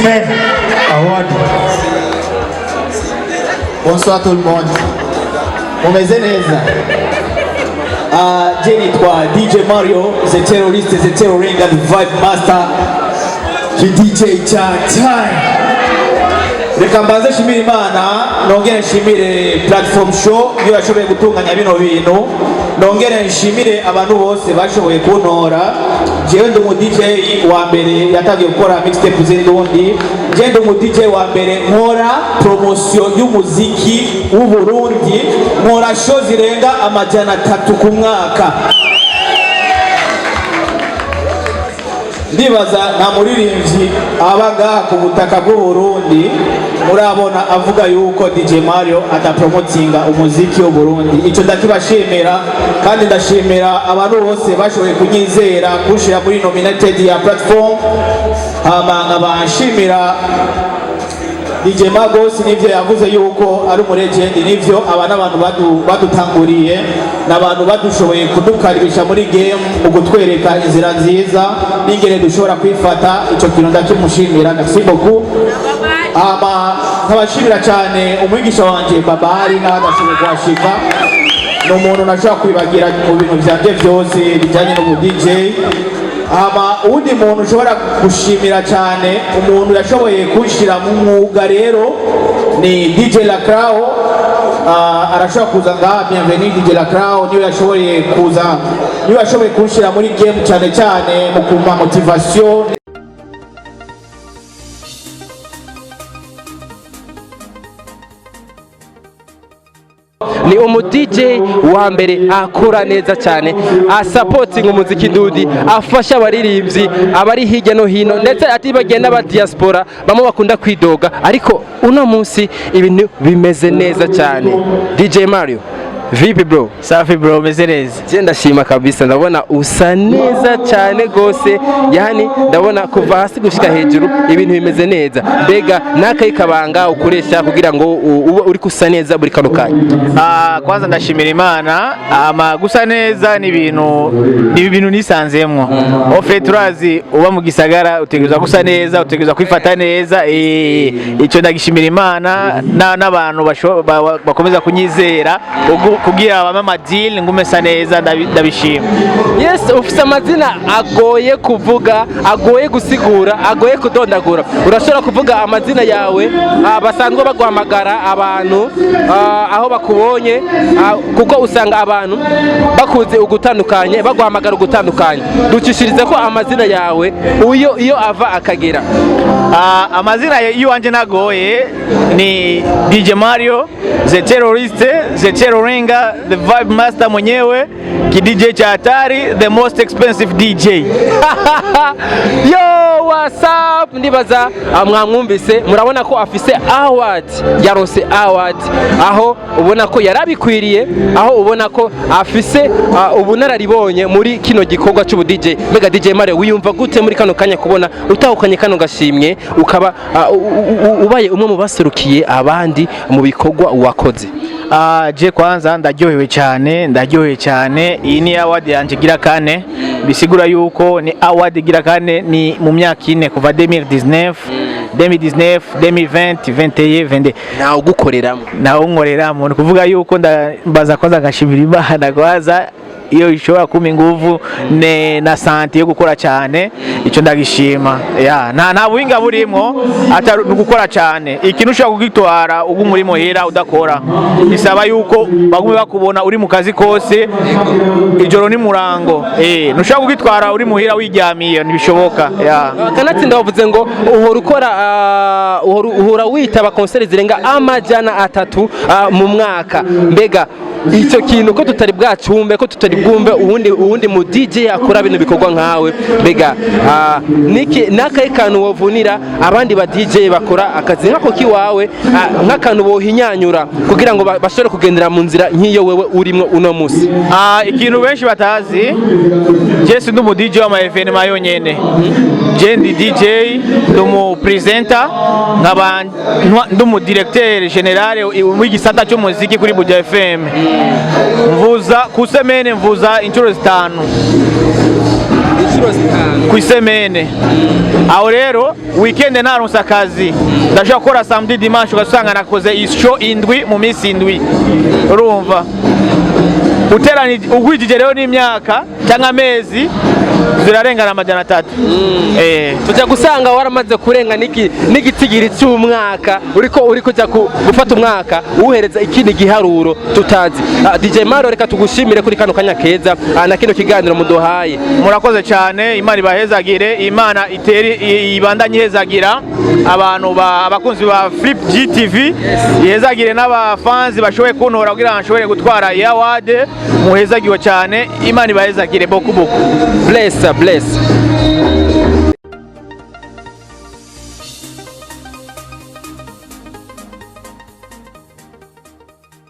Amen. Award. Bonsoir tout le monde. Mumeze neza. Je nitwa DJ Mario, the terrorist, the zirenga, the vibe master, the DJ time. Reka mbanze shimira Imana, nongere nshimire platform show iyo yashoboye gutunganya bino bintu, nongere nshimire abantu bose bashoboye kuntora. Jewe ndi umu DJ wa mbere yatangiye gukora mixtape z'indundi, je ndi umu DJ wa mbere nkora promotion y'umuziki w'uburundi, nkora show zirenga 300 ku mwaka. Ndibaza nta muririmbyi abaga ku butaka bw'uburundi murabona avuga yuko DJ Mario atapromotinga umuziki w'uburundi. Ico ndakibashimira kandi ndashimira abantu bose bashoboye kunyizera kushira muri nominated ya platform. Nkabashimira DJ Magos nivyo yavuze yuko ari umulegend, nivyo aba n'abantu badutanguriye n'abantu badushoboye kudukaribisha muri game mu gutwereka inzira nziza n'ingene dushobora kwifata. Ico kintu ndakimushimira, merci beaucoup. Nkabashimira cyane umwigisha wanje Babari n'agashoboye kwashika, n'umuntu nashaka kwibagira mu bintu byanje byose bijanye no DJ. Undi muntu ushobora gushimira cyane, umuntu yashoboye kunshira mu mwuga rero ni DJ Lacrao. Arashobora kuza ngaha, bienvenue DJ Lacrao, niyo yashoboye kuza, niyo yashoboye kunshira muri game cyane cyane mu kuma motivation. Ni umu DJ wa mbere akora neza cyane, supporting umuziki ndudi, afasha abaririmbyi abari hirya no hino, ndetse atibagenda ba diaspora bamwe bakunda kwidoga, ariko uno munsi ibintu bimeze neza cyane. DJ Mario, vipi bro? Safi bro, meze neza. Je ndashima kabisa, ndabona usa neza cyane gose, yani ndabona kuva hasi gushika hejuru ibintu bimeze neza. Mbega nakaye kabanga ukoresha kugira ngo uri kusa neza buri kano kanya? Kwanza ndashimira Imana, gusa neza ni ibintu nisanzemwo. Ofe turazi uba mu gisagara utegereza gusa neza, utegereza kwifata neza. Ico ndagishimira Imana n'abantu bakomeza kunyizera kugira abama deal ngumesa neza, ndabishima. Yes, ufite amazina agoye kuvuga, agoye gusigura, agoye kudondagura. Urashobora kuvuga amazina yawe basanzwe baguhamagara abantu aho bakubonye, kuko usanga abantu bakuze ugutandukanye, baguhamagara ugutandukanye. Ducishirize ko amazina yawe iyo ava akagera. Amazina y'uwanje nagoye ni DJ Mario, the terrorist, the zirenga, the vibe master mwenyewe, ki DJ cha hatari, the most expensive DJ. Yo, what's up? Ndibaza mwamwumvise, murabona ko afise award, yaronse award, aho ubona ko yarabikwiriye, aho ubona ko afise ubunararibonye muri kino gikorwa cy'ubu DJ. Mega DJ Mario, wiyumva gute muri kano kanya kubona utahukanye kano gashimye, ukaba ubaye umwe mu baserukiye abandi mu bikorwa wakoze? Je kwanza ndaryohewe cyane. Iyi ni award yanje gira kane, bisigura yuko ni award gira kane ni mu myaka ine, kuva 2019, 2020, 21, 22. Nawe ugukoreramo? Nawe unkoreramo, ni kuvuga yuko mbaza kwanza ngashimira Imana kwanza iyo ishobora kuma inguvu na sante yo gukora cyane. Ico ndagishima. Nta buhinga burimo atari gukora cyane. Ikintu ushaka kugitwara ubu muri muhira udakora, bisaba yuko bagume bakubona uri mu kazi kose ijoro ni murango. Nushaka kugitwara uri muhira wiryamiye ntibishoboka. Kanatsinda bavuze ngo uhora witaba concert zirenga 300 mu mwaka. Mbega icyo kintu ko tutari bwacumbe, ko tutari bwumve uwundi mu DJ akora bino bikorwa nkawe, mbega nakaye kantu wovunira abandi ba DJ bakora akazi nkako kiwawe, nk'akantu bohinyanyura kugira ngo bashobore kugendera mu nzira nk'iyo wewe urimo uno musi? Ikintu benshi batazi, je si ndumu DJ wa ma yonyene. Je ndi DJ, ndumu presenter, nkaba ndumu directeur general w'igisata cy'umuziki kuri Buja FM. Mvuza kusemene, mvuza inshuro 5. inshuro zitanu ku isemene. Aho rero weekend naronse akazi ndashaka gukora samedi dimanche ugasanga nakoze isho indwi mu minsi indwi. Urumva uterani ugwijije rero n'imyaka cyangwa amezi zirarengana amajana 3. tujya gusanga waramaze kurenga n'igitigiri cy'umwaka uri kujya gufata umwaka uhereza ikindi giharuro tutazi. DJ Mario reka tugushimire kuri kano kanya keza na kino kiganiro muduhaye. Murakoze cyane, Imana ibahezagire, Imana iteri ibandanye hezagira abantu abakunzi ba Flip GTV, yezagire n'abafanzi bashoboye kuntora kugira nshobore gutwara award. Muhezagiwe cyane, Imana ibahezagire boku boku. Bless.